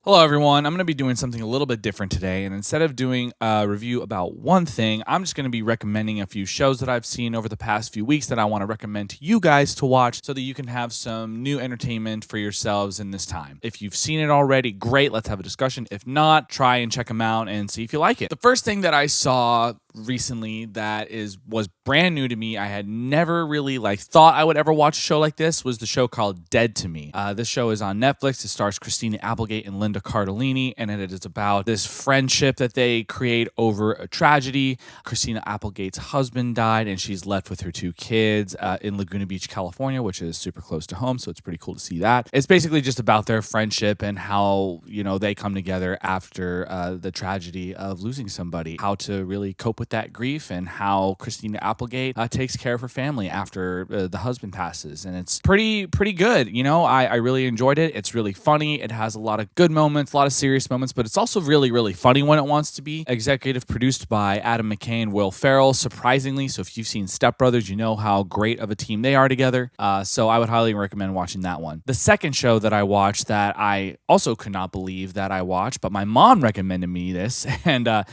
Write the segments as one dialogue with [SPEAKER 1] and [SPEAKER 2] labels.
[SPEAKER 1] Hello, everyone. I'm going to be doing something a little bit different today. And instead of doing a review about one thing, I'm just going to be recommending a few shows that I've seen over the past few weeks that I want to recommend to you guys to watch so that you can have some new entertainment for yourselves in this time. If you've seen it already, great. Let's have a discussion. If not, try and check them out and see if you like it. The first thing that I saw recently that was brand new to me, I had never really thought I would ever watch a show like this, was the show called Dead to Me. This show is on Netflix. It stars Christina Applegate and Linda Cardellini, and it is about this friendship that they create over a tragedy. Christina Applegate's husband died, and she's left with her two kids in Laguna Beach, California, which is super close to home, so it's pretty cool to see that. It's basically just about their friendship and how, they come together after the tragedy of losing somebody, how to really cope with that grief, and how Christina Applegate takes care of her family after the husband passes. And it's pretty good. I really enjoyed it. It's really funny. It has a lot of good moments, a lot of serious moments, but it's also really, really funny when it wants to be. Executive produced by Adam McKay and Will Ferrell, surprisingly. So if you've seen Step Brothers, you know how great of a team they are together. So I would highly recommend watching that one. The second show that I watched that I also could not believe that I watched, but my mom recommended me this, and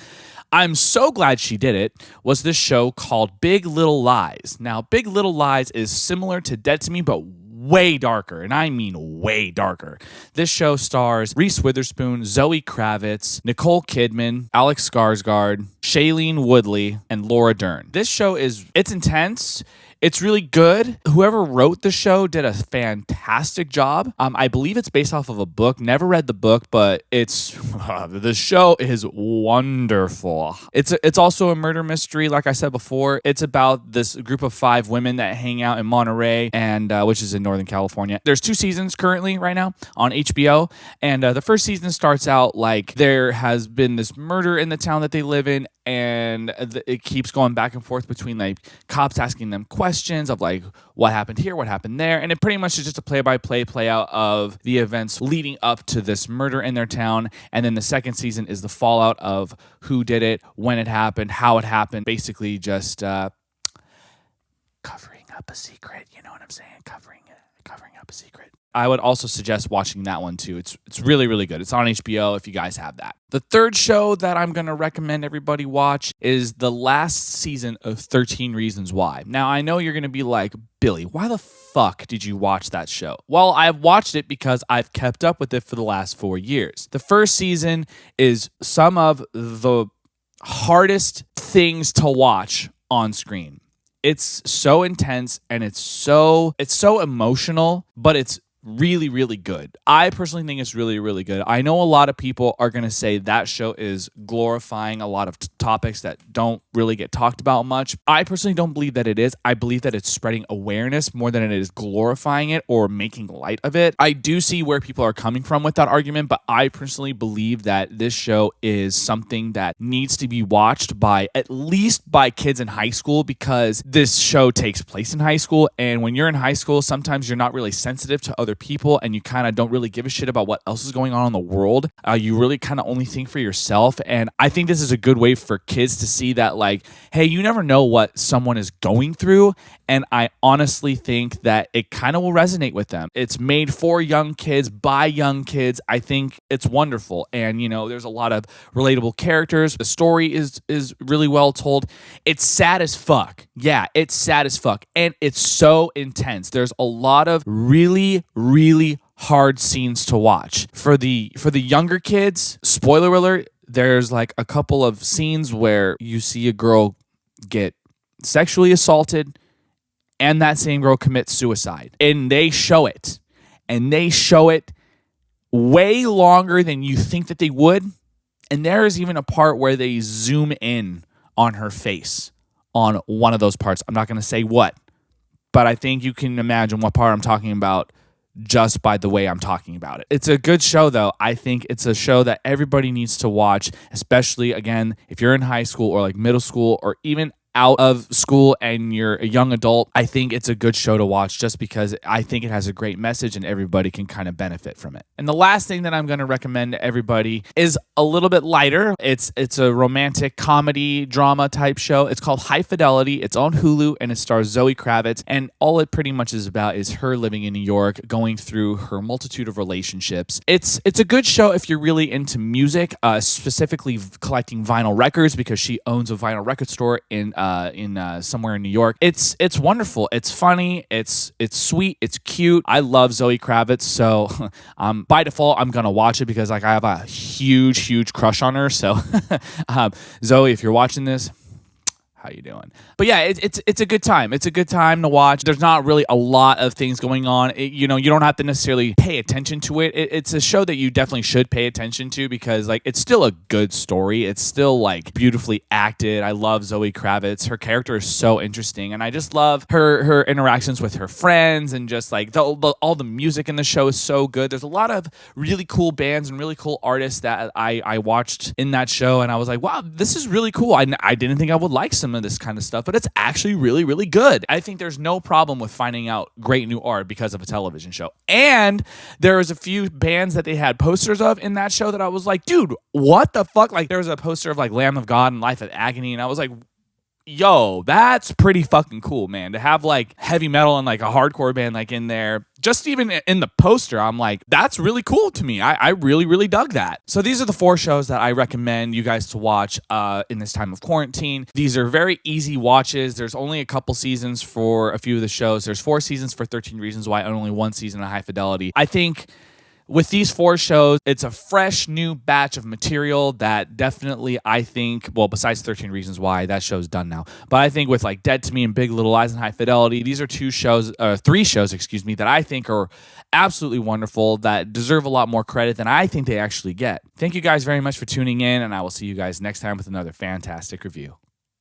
[SPEAKER 1] I'm so glad she did it, was this show called Big Little Lies. Now, Big Little Lies is similar to Dead to Me, but way darker, and I mean way darker. This show stars Reese Witherspoon, Zoe Kravitz, Nicole Kidman, Alex Skarsgård, Shailene Woodley, and Laura Dern. This show it's intense. It's really good. Whoever wrote the show did a fantastic job. I believe it's based off of a book. Never read the book, but the show is wonderful. It's also a murder mystery, like I said before. It's about this group of 5 women that hang out in Monterey, and which is in Northern California. There's 2 seasons currently right now on HBO, and the first season starts out like there has been this murder in the town that they live in, and it keeps going back and forth between cops asking them questions of what happened here, what happened there, and it pretty much is just a play-by-play play-out of the events leading up to this murder in their town. And then the second season is the fallout of who did it, when it happened, how it happened, basically just covering up a secret. You know what I'm saying? Covering up a secret. I would also suggest watching that one too. It's really, really good. It's on HBO if you guys have that. The third show that I'm going to recommend everybody watch is the last season of 13 Reasons Why. Now, I know you're going to be like, Billy, why the fuck did you watch that show? Well, I've watched it because I've kept up with it for the last 4 years. The first season is some of the hardest things to watch on screen. It's so intense and it's so emotional, but it's really, really good. I personally think it's really, really good. I know a lot of people are going to say that show is glorifying a lot of topics that don't really get talked about much. I personally don't believe that it is. I believe that it's spreading awareness more than it is glorifying it or making light of it. I do see where people are coming from with that argument, but I personally believe that this show is something that needs to be watched at least by kids in high school, because this show takes place in high school, and when you're in high school, sometimes you're not really sensitive to other people, and you kind of don't really give a shit about what else is going on in the world. You really kind of only think for yourself, and I think this is a good way for kids to see that, hey, you never know what someone is going through, and I honestly think that it kind of will resonate with them. It's made for young kids, by young kids. I think it's wonderful, and there's a lot of relatable characters. The story is really well told. It's sad as fuck. Yeah, it's sad as fuck, and it's so intense. There's a lot of really, really hard scenes to watch. For the younger kids, spoiler alert, there's a couple of scenes where you see a girl get sexually assaulted and that same girl commits suicide. And they show it. And they show it way longer than you think that they would. And there is even a part where they zoom in on her face on one of those parts. I'm not going to say what, but I think you can imagine what part I'm talking about just by the way I'm talking about it. It's a good show, though. I think it's a show that everybody needs to watch, especially, again, if you're in high school or middle school or even out of school and you're a young adult, I think it's a good show to watch just because I think it has a great message and everybody can kind of benefit from it. And the last thing that I'm going to recommend to everybody is a little bit lighter. It's a romantic comedy drama type show. It's called High Fidelity. It's on Hulu and it stars Zoe Kravitz. And all it pretty much is about is her living in New York, going through her multitude of relationships. It's a good show if you're really into music, specifically collecting vinyl records, because she owns a vinyl record store in somewhere in New York. It's wonderful. It's funny. It's sweet. It's cute. I love Zoe Kravitz, so by default I'm gonna watch it because like I have a huge crush on her. So Zoe, if you're watching this, how you doing? But yeah, it's a good time. It's a good time to watch. There's not really a lot of things going on. You don't have to necessarily pay attention to it. It's a show that you definitely should pay attention to because like it's still a good story. It's still like beautifully acted. I love Zoe Kravitz. Her character is so interesting, and I just love her interactions with her friends, and just like all the music in the show is so good. There's a lot of really cool bands and really cool artists that I watched in that show, and I was like, wow, this is really cool. I didn't think I would like some of this kind of stuff, but it's actually really good. I think there's no problem with finding out great new art because of a television show. And there was a few bands that they had posters of in that show that I was like, dude, what the fuck? Like there was a poster of like Lamb of God and Life of Agony, and I was like, yo, that's pretty fucking cool, man. To have like heavy metal and like a hardcore band like in there, just even in the poster, I'm like, that's really cool to me. I really dug that. So these are the 4 shows that I recommend you guys to watch in this time of quarantine. These are very easy watches. There's only a couple seasons for a few of the shows. There's 4 seasons for 13 Reasons Why, and only 1 season of High Fidelity. I think with these 4 shows, it's a fresh new batch of material that definitely, I think, well, besides 13 Reasons Why, that show's done now. But I think with like Dead to Me and Big Little Lies and High Fidelity, these are 3 shows, that I think are absolutely wonderful, that deserve a lot more credit than I think they actually get. Thank you guys very much for tuning in, and I will see you guys next time with another fantastic review.